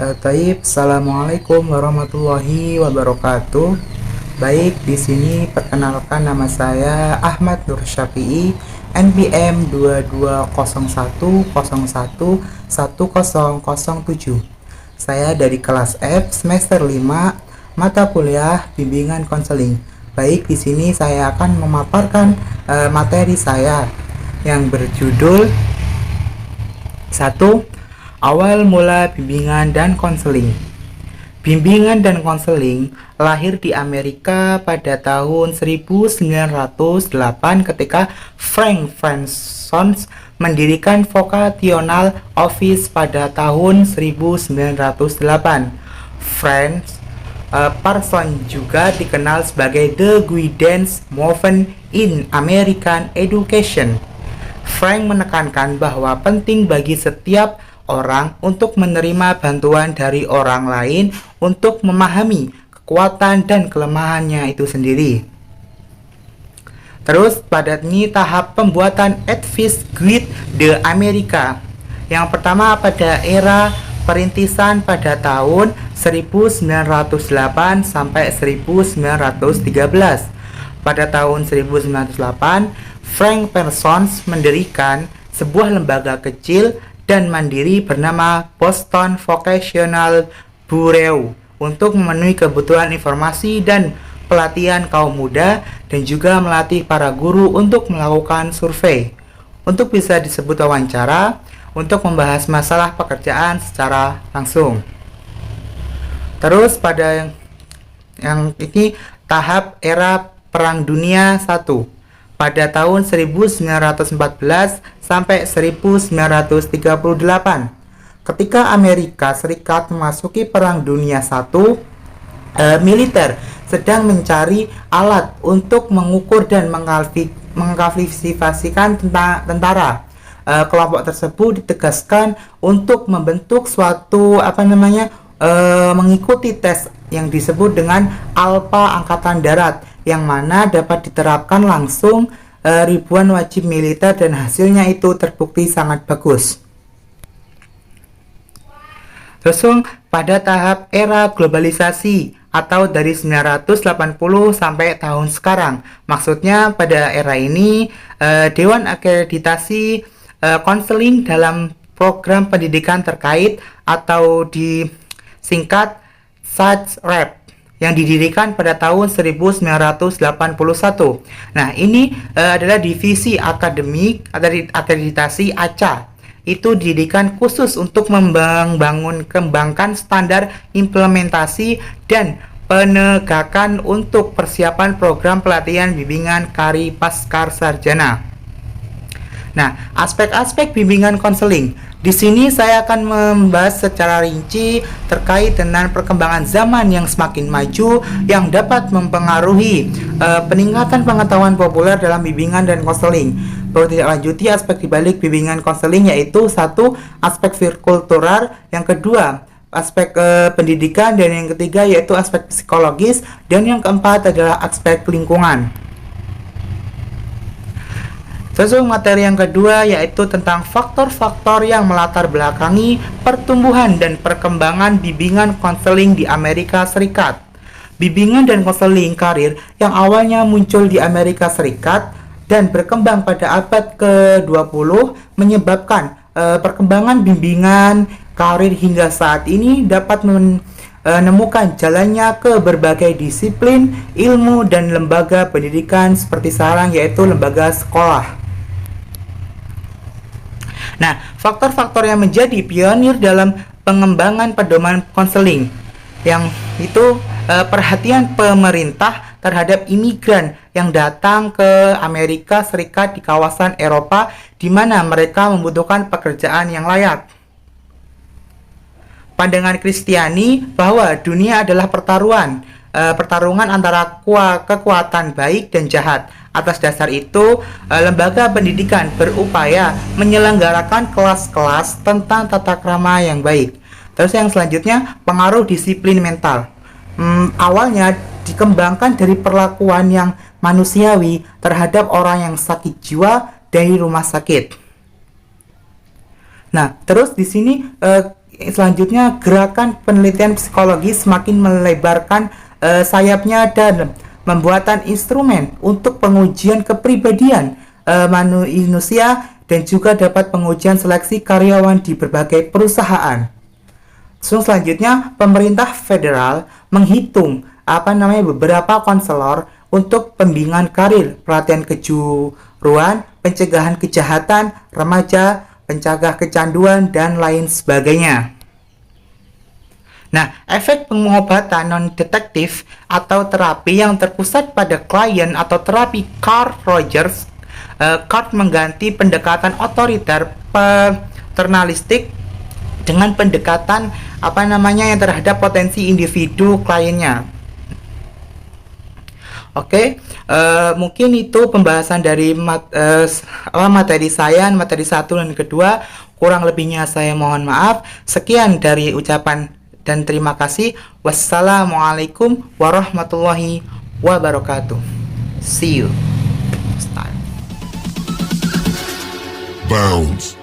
Assalamualaikum warahmatullahi wabarakatuh. Baik, di sini perkenalkan nama saya Ahmad Nur Syafi'i, NPM 2201011007. Saya dari kelas F semester 5, mata kuliah bimbingan konseling. Baik, di sini saya akan memaparkan materi saya yang berjudul 1. Awal mula bimbingan dan konseling. Bimbingan dan konseling lahir di Amerika pada tahun 1908 ketika Frank Parsons mendirikan Vocational Office pada tahun 1908. Frank Parsons juga dikenal sebagai The Guidance Movement in American Education. Frank menekankan bahwa penting bagi setiap orang untuk menerima bantuan dari orang lain untuk memahami kekuatan dan kelemahannya itu sendiri. Terus pada ini tahap pembuatan Advice Guide de America. Yang pertama pada era perintisan pada tahun 1908 sampai 1913. Pada tahun 1908, Frank Parsons mendirikan sebuah lembaga kecil dan mandiri bernama Boston Vocational Bureau untuk memenuhi kebutuhan informasi dan pelatihan kaum muda dan juga melatih para guru untuk melakukan survei untuk bisa disebut wawancara untuk membahas masalah pekerjaan secara langsung. Terus pada yang ini tahap era Perang Dunia I pada tahun 1914 sampai 1938. Ketika Amerika Serikat memasuki Perang Dunia I, militer sedang mencari alat untuk mengukur dan mengklasifikasikan tentara. Kelompok tersebut ditegaskan untuk membentuk suatu mengikuti tes yang disebut dengan Alpha Angkatan Darat, yang mana dapat diterapkan langsung ribuan wajib militer dan hasilnya itu terbukti sangat bagus. Terus pada tahap era globalisasi atau dari 980 sampai tahun sekarang. Maksudnya pada era ini Dewan Akreditasi Konseling dalam program pendidikan terkait atau disingkat SACREP yang didirikan pada tahun 1981. Nah, ini adalah divisi akademik atau akreditasi ACA. Itu didirikan khusus untuk kembangkan standar implementasi dan penegakan untuk persiapan program pelatihan bimbingan kari pasca sarjana. Nah, aspek-aspek bimbingan konseling. Di sini saya akan membahas secara rinci terkait dengan perkembangan zaman yang semakin maju yang dapat mempengaruhi peningkatan pengetahuan populer dalam bimbingan dan konseling. Perlu ditindaklanjuti aspek dibalik bimbingan konseling yaitu satu, aspek kultural, yang kedua aspek pendidikan, dan yang ketiga yaitu aspek psikologis, dan yang keempat adalah aspek lingkungan. Sesuai materi yang kedua yaitu tentang faktor-faktor yang melatar belakangi pertumbuhan dan perkembangan bimbingan konseling di Amerika Serikat. Bimbingan dan konseling karir yang awalnya muncul di Amerika Serikat dan berkembang pada abad ke-20 menyebabkan perkembangan bimbingan karir hingga saat ini dapat menemukan jalannya ke berbagai disiplin, ilmu, dan lembaga pendidikan seperti sekarang yaitu lembaga sekolah. Nah, faktor-faktor yang menjadi pionir dalam pengembangan pedoman konseling yang itu perhatian pemerintah terhadap imigran yang datang ke Amerika Serikat di kawasan Eropa di mana mereka membutuhkan pekerjaan yang layak. Pandangan Kristiani bahwa dunia adalah pertarungan antara kekuatan baik dan jahat. Atas dasar itu, lembaga pendidikan berupaya menyelenggarakan kelas-kelas tentang tata krama yang baik. Terus yang selanjutnya, pengaruh disiplin mental. Awalnya dikembangkan dari perlakuan yang manusiawi terhadap orang yang sakit jiwa dari rumah sakit. Nah, terus di sini selanjutnya, gerakan penelitian psikologi semakin melebarkan sayapnya dan pembuatan instrumen untuk pengujian kepribadian manusia dan juga dapat pengujian seleksi karyawan di berbagai perusahaan. Selanjutnya, pemerintah federal menghitung beberapa konselor untuk pembimbingan karir, pelatihan kejuruan, pencegahan kejahatan remaja, pencegah kecanduan, dan lain sebagainya. Nah, efek pengobatan non-detektif atau terapi yang terpusat pada klien atau terapi Carl Rogers, Carl mengganti pendekatan otoriter paternalistik dengan pendekatan yang terhadap potensi individu kliennya. Oke, mungkin itu pembahasan dari materi saya, materi 1 dan kedua. Kurang lebihnya saya mohon maaf. Sekian dari ucapan dan terima kasih. Wassalamualaikum warahmatullahi wabarakatuh. See you next time. Bounds.